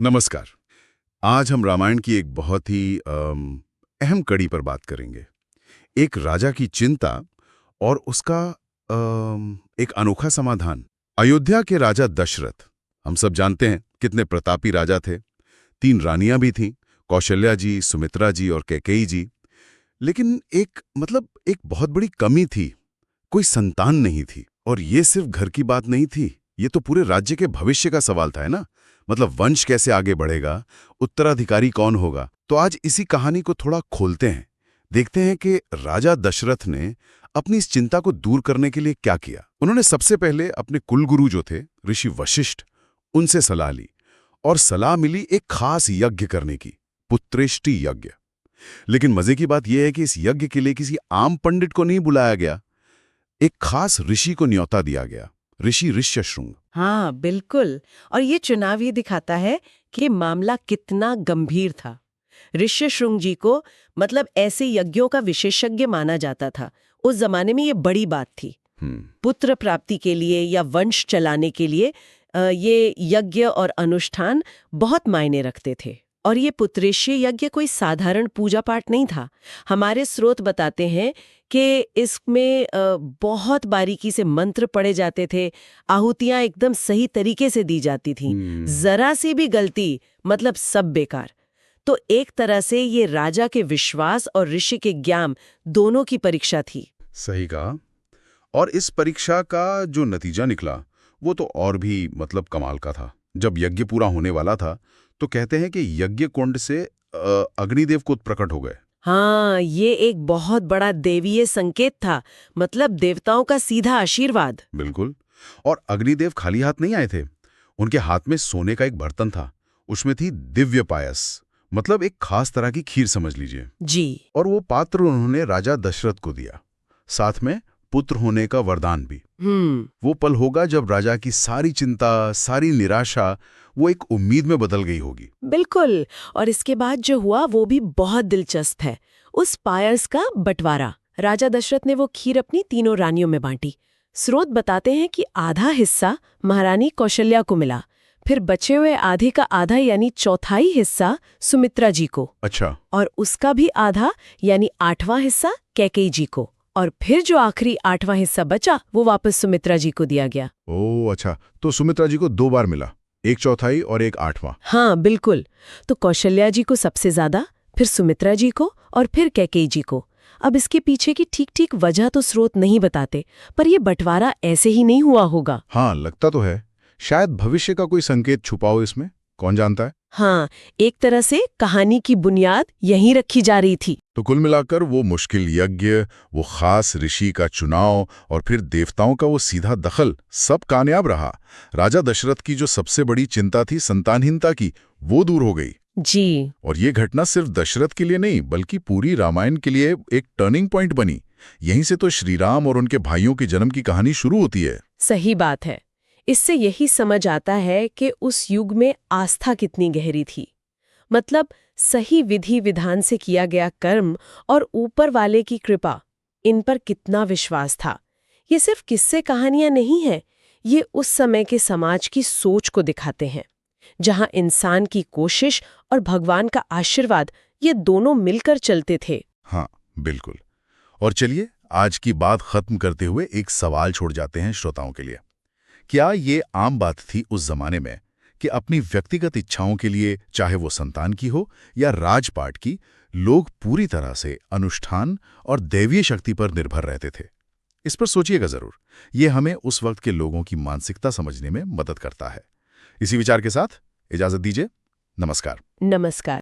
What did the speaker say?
नमस्कार। आज हम रामायण की एक बहुत ही अहम कड़ी पर बात करेंगे। एक राजा की चिंता और उसका एक अनोखा समाधान। अयोध्या के राजा दशरथ, हम सब जानते हैं कितने प्रतापी राजा थे। 3 रानियां भी थीं, कौशल्या जी, सुमित्रा जी और कैकेयी जी। लेकिन एक बहुत बड़ी कमी थी, कोई संतान नहीं थी। और ये सिर्फ घर की बात नहीं थी, ये तो पूरे राज्य के भविष्य का सवाल था, है ना? मतलब वंश कैसे आगे बढ़ेगा, उत्तराधिकारी कौन होगा। तो आज इसी कहानी को थोड़ा खोलते हैं, देखते हैं कि राजा दशरथ ने अपनी इस चिंता को दूर करने के लिए क्या किया। उन्होंने सबसे पहले अपने कुलगुरु जो थे ऋषि वशिष्ठ, उनसे सलाह ली और सलाह मिली एक खास यज्ञ करने की, पुत्रेष्टि यज्ञ। लेकिन मजे की बात यह है कि इस यज्ञ के लिए किसी आम पंडित को नहीं बुलाया गया, एक खास ऋषि को न्योता दिया गया, ऋषि ऋष्यशृंग। हाँ, बिल्कुल। और ये चुनाव ये दिखाता है कि मामला कितना गंभीर था। ऋष्यशृंग जी को ऐसे यज्ञों का विशेषज्ञ माना जाता था। उस जमाने में ये बड़ी बात थी। पुत्र प्राप्ति के लिए या वंश चलाने के लिए ये यज्ञ और अनुष्ठान बहुत मायने रखते थे। और ये पुत्रेष्य यज्ञ कोई साधारण पूजा पाठ नहीं था। हमारे स्रोत बताते हैं कि इसमें बहुत बारीकी से मंत्र पढ़े जाते थे, आहुतियां एकदम सही तरीके से दी जाती थीं। जरा सी भी गलती सब बेकार। तो एक तरह से ये राजा के विश्वास और ऋषि के ज्ञान दोनों की परीक्षा थी। सही कहा। और इस परीक्षा का जो नतीजा निकला वो तो और भी कमाल का था। जब यज्ञ पूरा होने वाला था तो कहते हैं कि यज्ञ कुंड से अग्निदेव कुछ प्रकट हो गए। हाँ, ये एक बहुत बड़ा देवीय संकेत था, देवताओं का सीधा आशीर्वाद। बिल्कुल। और अग्निदेव खाली हाथ नहीं आए थे। उनके हाथ में सोने का एक बर्तन था, उसमें थी दिव्य पायस, एक खास तरह की खीर समझ लीजिए जी। और वो पात्र उन्होंने राजा दशरथ को दिया, साथ में पुत्र होने का वरदान भी। वो पल होगा जब राजा की सारी चिंता, सारी निराशा वो एक उम्मीद में बदल गई होगी। बिल्कुल। और इसके बाद जो हुआ वो भी बहुत दिलचस्प है। उस पायस का बंटवारा। राजा दशरथ ने वो खीर अपनी 3 रानियों में बांटी। स्रोत बताते हैं कि आधा हिस्सा महारानी कौशल्या को मिला, फिर बचे हुए आधे का आधा यानी चौथाई हिस्सा सुमित्रा जी को। अच्छा। और उसका भी आधा यानी 8वां हिस्सा कैकेयी जी को। और फिर जो आखिरी 8वां हिस्सा बचा वो वापस सुमित्रा जी को दिया गया। ओह अच्छा, तो सुमित्रा जी को 2 बार मिला, 1/4 और 1/8। हाँ बिल्कुल। तो कौशल्या जी को सबसे ज्यादा, फिर सुमित्रा जी को और फिर कैकेयी जी को। अब इसके पीछे की ठीक वजह तो स्रोत नहीं बताते, पर यह बंटवारा ऐसे ही नहीं हुआ होगा। हाँ, लगता तो है। शायद भविष्य का कोई संकेत छुपा हो इसमें, कौन जानता है। हाँ, एक तरह से कहानी की बुनियाद यहीं रखी जा रही थी। तो कुल मिलाकर वो मुश्किल यज्ञ, वो खास ऋषि का चुनाव और फिर देवताओं का वो सीधा दखल, सब कामयाब रहा। राजा दशरथ की जो सबसे बड़ी चिंता थी संतानहीनता की, वो दूर हो गई। जी। और ये घटना सिर्फ दशरथ के लिए नहीं बल्कि पूरी रामायण के लिए एक टर्निंग पॉइंट बनी। यहीं से तो श्रीराम और उनके भाइयों के जन्म की कहानी शुरू होती है। सही बात है। इससे यही समझ आता है कि उस युग में आस्था कितनी गहरी थी। सही विधि विधान से किया गया कर्म और ऊपर वाले की कृपा, इन पर कितना विश्वास था। ये सिर्फ किस्से कहानियां नहीं हैं, ये उस समय के समाज की सोच को दिखाते हैं, जहां इंसान की कोशिश और भगवान का आशीर्वाद ये दोनों मिलकर चलते थे। हाँ बिल्कुल। और चलिए आज की बात खत्म करते हुए एक सवाल छोड़ जाते हैं श्रोताओं के लिए। क्या ये आम बात थी उस जमाने में कि अपनी व्यक्तिगत इच्छाओं के लिए, चाहे वो संतान की हो या राजपाट की, लोग पूरी तरह से अनुष्ठान और दैवीय शक्ति पर निर्भर रहते थे? इस पर सोचिएगा जरूर। ये हमें उस वक्त के लोगों की मानसिकता समझने में मदद करता है। इसी विचार के साथ इजाजत दीजिए। नमस्कार। नमस्कार।